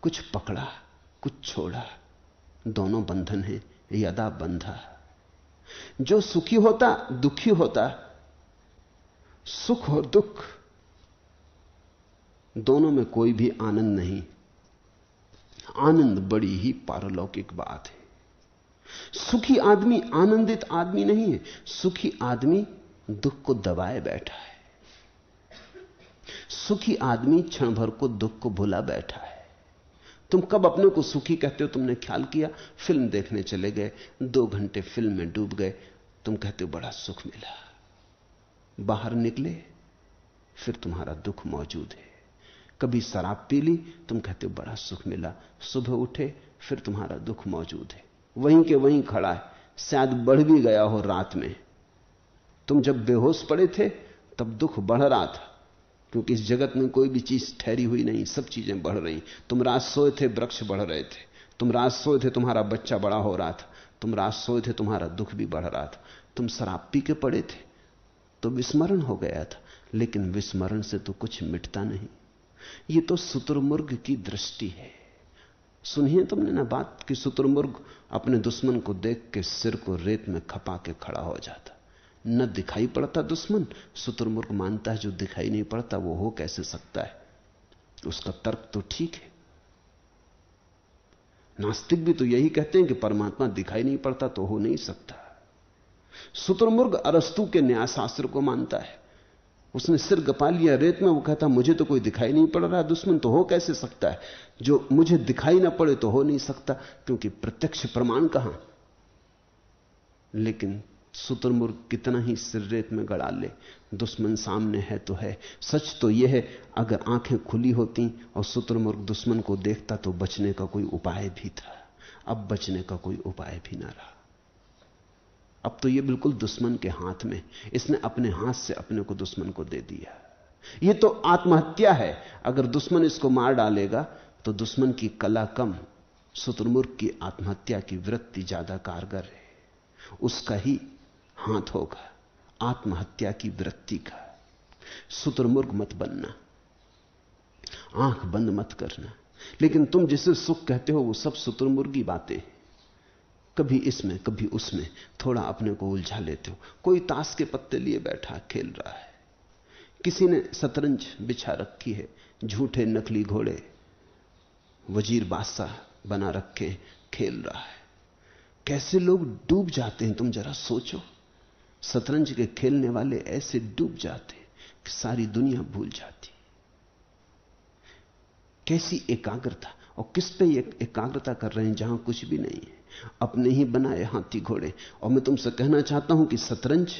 कुछ पकड़ा, कुछ छोड़ा, दोनों बंधन है, यदा बंधा। जो सुखी होता दुखी होता, सुख और दुख दोनों में कोई भी आनंद नहीं। आनंद बड़ी ही पारलौकिक बात है। सुखी आदमी आनंदित आदमी नहीं है। सुखी आदमी दुख को दबाए बैठा है। सुखी आदमी क्षण भर को दुख को भुला बैठा है। तुम कब अपने को सुखी कहते हो? तुमने ख्याल किया, फिल्म देखने चले गए, 2 घंटे फिल्म में डूब गए, तुम कहते हो बड़ा सुख मिला। बाहर निकले, फिर तुम्हारा दुख मौजूद है। कभी शराब पी ली, तुम कहते हो बड़ा सुख मिला। सुबह उठे, फिर तुम्हारा दुख मौजूद है, वहीं के वहीं खड़ा है, शायद बढ़ भी गया हो रात में। तुम जब बेहोश पड़े थे तब दुख बढ़ रहा था, क्योंकि इस जगत में कोई भी चीज ठहरी हुई नहीं, सब चीजें बढ़ रही। तुम रात सोए थे, वृक्ष बढ़ रहे थे। तुम रात सोए थे, तुम्हारा बच्चा बड़ा हो रहा था। तुम रात सोए थे, तुम्हारा दुख भी बढ़ रहा था। तुम शराब पी के पड़े थे तो विस्मरण हो गया था, लेकिन विस्मरण से तो कुछ मिटता नहीं। ये तो शुतुरमुर्ग की दृष्टि है। सुनिए तुमने ना बात कि शुतुरमुर्ग अपने दुश्मन को देख के सिर को रेत में खपा के खड़ा हो जाता। न दिखाई पड़ता दुश्मन, शुतुरमुर्ग मानता है जो दिखाई नहीं पड़ता वो हो कैसे सकता है। उसका तर्क तो ठीक है। नास्तिक भी तो यही कहते हैं कि परमात्मा दिखाई नहीं पड़ता तो हो नहीं सकता। शुतुरमुर्ग अरस्तु के न्यायशास्त्र को मानता है। उसने सिर गपा लिया रेत में, वो कहता मुझे तो कोई दिखाई नहीं पड़ रहा दुश्मन, तो हो कैसे सकता है? जो मुझे दिखाई ना पड़े तो हो नहीं सकता, क्योंकि प्रत्यक्ष प्रमाण कहां। लेकिन शुतुरमुर्ग कितना ही सिर रेत में गड़ा ले, दुश्मन सामने है तो है। सच तो यह है, अगर आंखें खुली होती और शुतुरमुर्ग दुश्मन को देखता तो बचने का कोई उपाय भी था। अब बचने का कोई उपाय भी ना रहा। अब तो यह बिल्कुल दुश्मन के हाथ में, इसने अपने हाथ से अपने को दुश्मन को दे दिया। यह तो आत्महत्या है। अगर दुश्मन इसको मार डालेगा तो दुश्मन की कला कम, शुतुरमुर्ग की आत्महत्या की वृत्ति ज्यादा कारगर है। उसका ही हाथ होगा आत्महत्या की वृत्ति का। शुतुरमुर्ग मत बनना, आंख बंद मत करना। लेकिन तुम जिसे सुख कहते हो वो सब शुतुरमुर्गी बातें, कभी इसमें कभी उसमें थोड़ा अपने को उलझा लेते हो। कोई ताश के पत्ते लिए बैठा खेल रहा है, किसी ने शतरंज बिछा रखी है, झूठे नकली घोड़े वजीर बादशाह बना रखे खेल रहा है। कैसे लोग डूब जाते हैं तुम जरा सोचो। शतरंज के खेलने वाले ऐसे डूब जाते कि सारी दुनिया भूल जाती। कैसी एकाग्रता, और किस पे ये एकाग्रता कर रहे हैं जहां कुछ भी नहीं है, अपने ही बनाए हाथी घोड़े। और मैं तुमसे कहना चाहता हूं कि शतरंज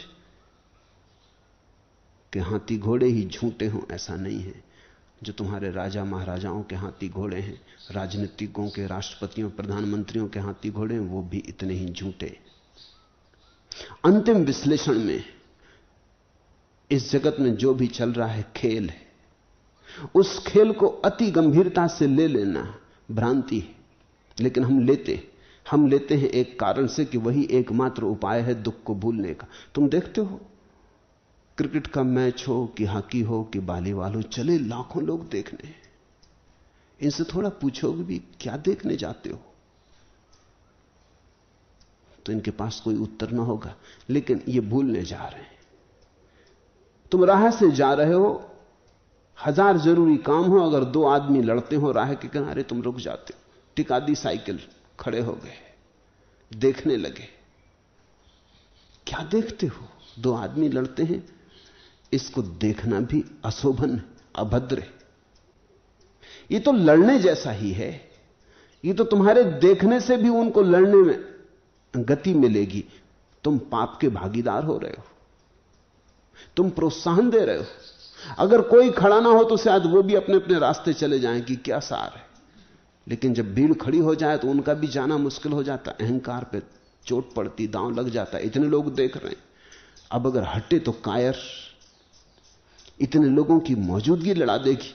के हाथी घोड़े ही झूठे हों ऐसा नहीं है। जो तुम्हारे राजा महाराजाओं के हाथी घोड़े हैं, राजनीतिकों के, राष्ट्रपतियों, प्रधानमंत्रियों के हाथी घोड़े हैं, वो भी इतने ही झूठे। अंतिम विश्लेषण में इस जगत में जो भी चल रहा है खेल है। उस खेल को अति गंभीरता से ले लेना भ्रांति है। लेकिन हम लेते हैं एक कारण से कि वही एकमात्र उपाय है दुख को भूलने का। तुम देखते हो क्रिकेट का मैच हो कि हॉकी हो कि वॉलीबॉल हो, चले लाखों लोग देखने। इनसे थोड़ा पूछोगे भी क्या देखने जाते हो तो इनके पास कोई उत्तर ना होगा। लेकिन ये भूलने जा रहे हैं। तुम राह से जा रहे हो, 1000 जरूरी काम हो, अगर 2 आदमी लड़ते हो राह के किनारे, तुम रुक जाते हो, टिका दी साइकिल, खड़े हो गए, देखने लगे। क्या देखते हो? 2 आदमी लड़ते हैं, इसको देखना भी अशोभन, अभद्र है। ये तो लड़ने जैसा ही है। ये तो तुम्हारे देखने से भी उनको लड़ने में गति मिलेगी। तुम पाप के भागीदार हो रहे हो, तुम प्रोत्साहन दे रहे हो। अगर कोई खड़ा ना हो तो शायद वो भी अपने अपने रास्ते चले जाएं कि क्या सार है। लेकिन जब भीड़ खड़ी हो जाए तो उनका भी जाना मुश्किल हो जाता, अहंकार पे चोट पड़ती, दांव लग जाता। इतने लोग देख रहे हैं, अब अगर हटे तो कायर इतने लोगों की मौजूदगी लड़ा देगी।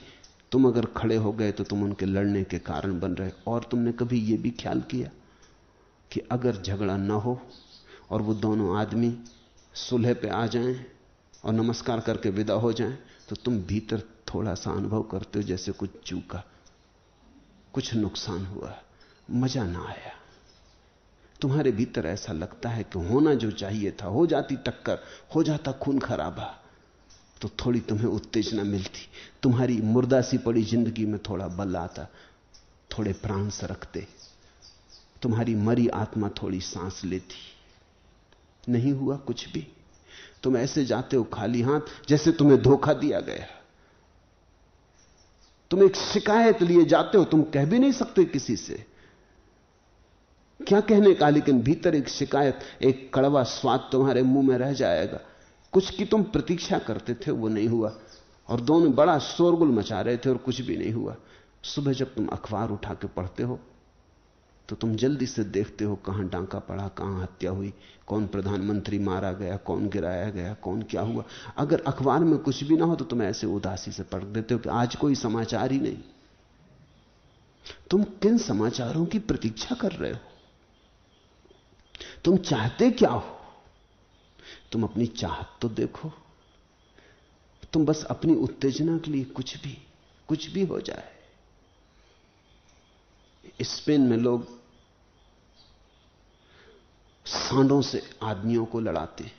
तुम अगर खड़े हो गए तो तुम उनके लड़ने के कारण बन रहे। और तुमने कभी यह भी ख्याल किया कि अगर झगड़ा ना हो और वो दोनों आदमी सुलह पे आ जाएं और नमस्कार करके विदा हो जाएं, तो तुम भीतर थोड़ा सा अनुभव करते हो जैसे कुछ चूका। कुछ नुकसान हुआ, मजा ना आया, तुम्हारे भीतर ऐसा लगता है कि होना जो चाहिए था, हो जाती टक्कर, हो जाता खून खराबा, तो थोड़ी तुम्हें उत्तेजना मिलती, तुम्हारी मुर्दा सी पड़ी जिंदगी में थोड़ा बल आता, थोड़े प्राण सरकते, तुम्हारी मरी आत्मा थोड़ी सांस लेती। नहीं हुआ कुछ भी, तुम ऐसे जाते हो खाली हाथ, जैसे तुम्हें धोखा दिया गया। तुम एक शिकायत लिए जाते हो, तुम कह भी नहीं सकते किसी से क्या कहने का, लेकिन भीतर एक शिकायत, एक कड़वा स्वाद तुम्हारे मुंह में रह जाएगा। कुछ की तुम प्रतीक्षा करते थे, वो नहीं हुआ, और दोनों बड़ा शोरगुल मचा रहे थे और कुछ भी नहीं हुआ। सुबह जब तुम अखबार उठा के पढ़ते हो तो तुम जल्दी से देखते हो कहां डांका पड़ा, कहां हत्या हुई, कौन प्रधानमंत्री मारा गया, कौन गिराया गया, कौन क्या हुआ। अगर अखबार में कुछ भी ना हो तो तुम ऐसे उदासी से पढ़ देते हो कि आज कोई समाचार ही नहीं। तुम किन समाचारों की प्रतीक्षा कर रहे हो? तुम चाहते क्या हो? तुम अपनी चाहत तो देखो। तुम बस अपनी उत्तेजना के लिए कुछ भी हो जाए। स्पेन में लोग सांडों से आदमियों को लड़ाते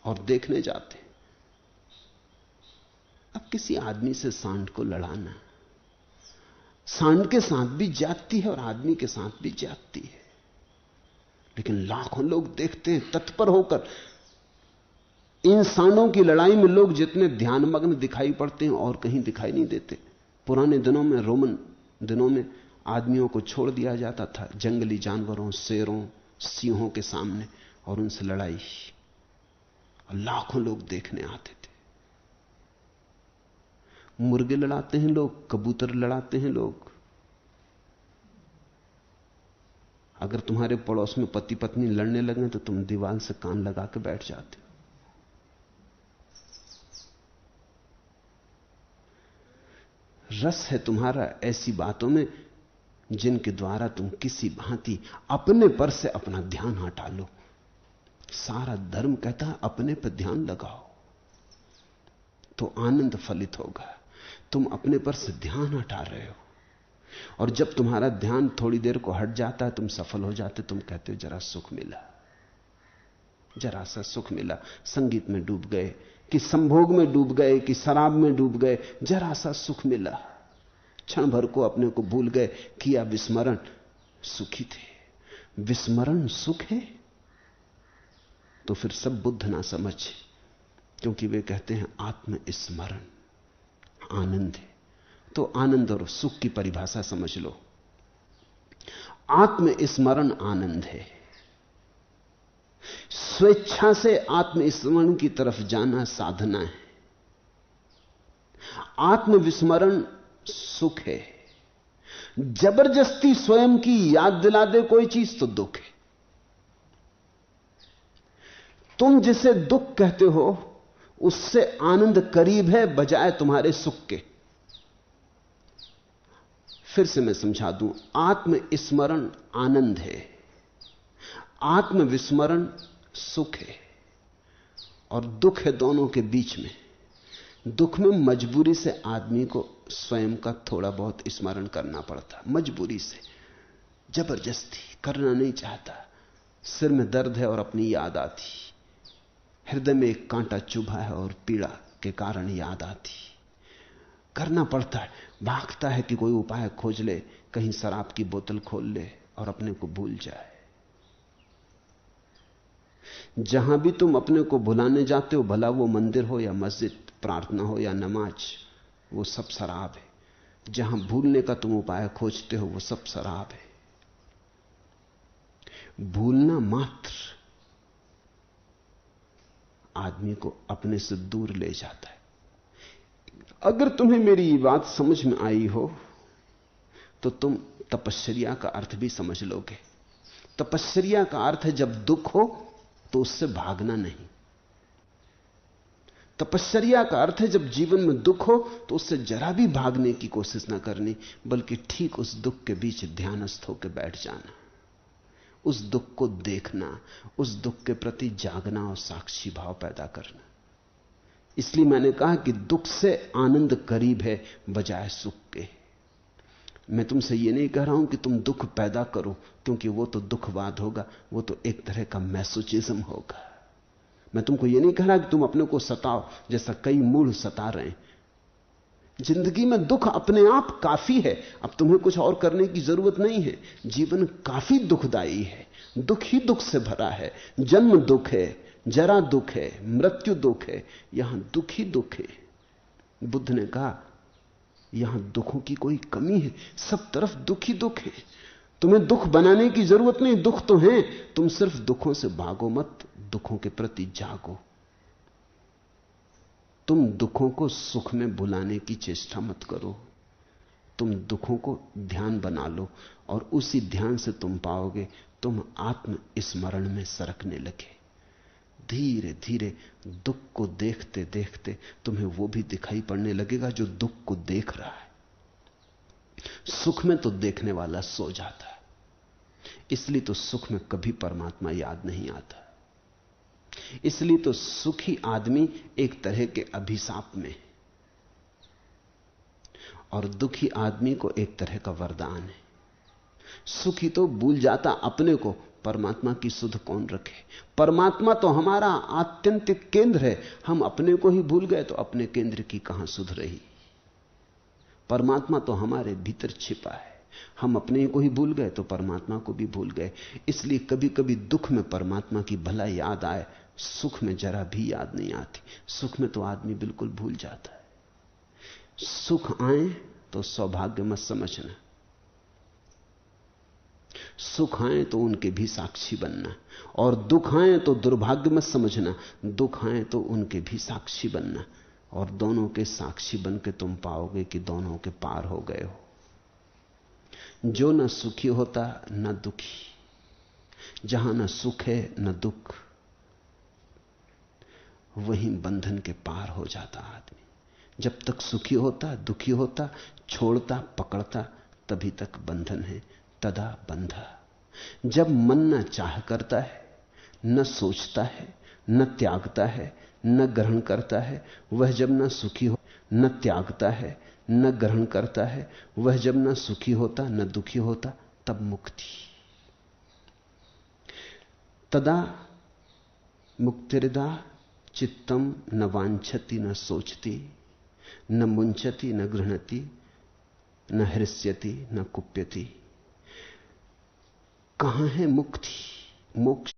और देखने जाते। अब किसी आदमी से सांड को लड़ाना, सांड के साथ भी जाती है और आदमी के साथ भी जाती है, लेकिन लाखों लोग देखते हैं तत्पर होकर। इन सांडों की लड़ाई में लोग जितने ध्यानमग्न दिखाई पड़ते हैं और कहीं दिखाई नहीं देते। पुराने दिनों में, रोमन दिनों में आदमियों को छोड़ दिया जाता था जंगली जानवरों, शेरों, सिंहों के सामने और उनसे लड़ाई, और लाखों लोग देखने आते थे। मुर्गे लड़ाते हैं लोग, कबूतर लड़ाते हैं लोग। अगर तुम्हारे पड़ोस में पति पत्नी लड़ने लगे तो तुम दीवार से कान लगा के बैठ जाते हो। रस है तुम्हारा ऐसी बातों में जिनके द्वारा तुम किसी भांति अपने पर से अपना ध्यान हटा लो। सारा धर्म कहता है अपने पर ध्यान लगाओ तो आनंद फलित होगा। तुम अपने पर से ध्यान हटा रहे हो, और जब तुम्हारा ध्यान थोड़ी देर को हट जाता है, तुम सफल हो जाते, तुम कहते हो जरा सुख मिला, जरा सा सुख मिला। संगीत में डूब गए कि संभोग में डूब गए कि शराब में डूब गए, जरा सा सुख मिला, क्षण भर को अपने को भूल गए, किया विस्मरण, सुखी थे। विस्मरण सुख है तो फिर सब बुद्ध ना समझ, क्योंकि वे कहते हैं आत्मस्मरण आनंद है। तो आनंद और सुख की परिभाषा समझ लो। आत्मस्मरण आनंद है। स्वेच्छा से आत्मस्मरण की तरफ जाना साधना है। आत्मविस्मरण सुख है। जबरदस्ती स्वयं की याद दिला दे कोई चीज तो दुख है। तुम जिसे दुख कहते हो उससे आनंद करीब है बजाय तुम्हारे सुख के। फिर से मैं समझा दूं, आत्मस्मरण आनंद है, आत्मविस्मरण सुख है, और दुख है दोनों के बीच में। दुख में मजबूरी से आदमी को स्वयं का थोड़ा बहुत स्मरण करना पड़ता, मजबूरी से, जबरदस्ती करना नहीं चाहता। सिर में दर्द है और अपनी याद आती, हृदय में एक कांटा चुभा है और पीड़ा के कारण याद आती, करना पड़ता है। भागता है कि कोई उपाय खोज ले, कहीं शराब की बोतल खोल ले और अपने को भूल जाए। जहां भी तुम अपने को भुलाने जाते हो, भला वो मंदिर हो या मस्जिद, प्रार्थना हो या नमाज, वो सब शराब है। जहां भूलने का तुम उपाय खोजते हो वो सब शराब है। भूलना मात्र आदमी को अपने से दूर ले जाता है। अगर तुम्हें मेरी ये बात समझ में आई हो तो तुम तपश्चर्या का अर्थ भी समझ लोगे। तपश्चर्या का अर्थ है जब दुख हो तो उससे भागना नहीं। तपश्चर्या का अर्थ है जब जीवन में दुख हो तो उससे जरा भी भागने की कोशिश ना करनी, बल्कि ठीक उस दुख के बीच ध्यानस्थ होकर बैठ जाना, उस दुख को देखना, उस दुख के प्रति जागना और साक्षी भाव पैदा करना। इसलिए मैंने कहा कि दुख से आनंद करीब है बजाय सुख के। मैं तुमसे यह नहीं कह रहा हूं कि तुम दुख पैदा करो, क्योंकि वो तो दुखवाद होगा, वो तो एक तरह का मैसोचिज्म होगा। मैं तुमको यह नहीं कह रहा कि तुम अपने को सताओ, जैसा कई मूढ़ सता रहे हैं। जिंदगी में दुख अपने आप काफी है, अब तुम्हें कुछ और करने की जरूरत नहीं है। जीवन काफी दुखदाई है, दुख ही दुख से भरा है। जन्म दुख है, जरा दुख है, मृत्यु दुख है, यहां दुख ही दुख है। बुद्ध ने कहा यहां दुखों की कोई कमी है, सब तरफ दुख ही दुख है। तुम्हें दुख बनाने की जरूरत नहीं, दुख तो हैं, तुम सिर्फ दुखों से भागो मत, दुखों के प्रति जागो। तुम दुखों को सुख में भुलाने की चेष्टा मत करो, तुम दुखों को ध्यान बना लो, और उसी ध्यान से तुम पाओगे तुम आत्म स्मरण में सरकने लगे। धीरे धीरे दुख को देखते देखते तुम्हें वो भी दिखाई पड़ने लगेगा जो दुख को देख रहा है। सुख में तो देखने वाला सो जाता है, इसलिए तो सुख में कभी परमात्मा याद नहीं आता। इसलिए तो सुखी आदमी एक तरह के अभिशाप में, और दुखी आदमी को एक तरह का वरदान है। सुखी तो भूल जाता अपने को, परमात्मा की सुध कौन रखे। परमात्मा तो हमारा आत्यंतिक केंद्र है, हम अपने को ही भूल गए तो अपने केंद्र की कहां सुध रही। परमात्मा तो हमारे भीतर छिपा है, हम अपने को ही भूल गए तो परमात्मा को भी भूल गए। इसलिए कभी कभी दुख में परमात्मा की भला याद आए, सुख में जरा भी याद नहीं आती। सुख में तो आदमी बिल्कुल भूल जाता है। सुख आए तो सौभाग्य मत समझना, सुख आए तो उनके भी साक्षी बनना, और दुख आए तो दुर्भाग्य मत समझना, दुख आए तो उनके भी साक्षी बनना, और दोनों के साक्षी बनके तुम पाओगे कि दोनों के पार हो गए हो। जो न सुखी होता न दुखी, जहां न सुख है न दुख, वहीं बंधन के पार हो जाता आदमी। जब तक सुखी होता दुखी होता, छोड़ता पकड़ता, तभी तक बंधन है, तदा बंधा। जब मन न चाह करता है, न सोचता है, न त्यागता है, न ग्रहण करता है, वह जब न सुखी हो, न त्यागता है, न ग्रहण करता है, वह जब न सुखी होता न दुखी होता, तब मुक्ति। तदा मुक्तिर्दा चित्तम न वांछति न सोचती, न मुंचति न गृह्णति, न हृष्यति न कुप्यति। कहां है मुक्ति, मोक्ष?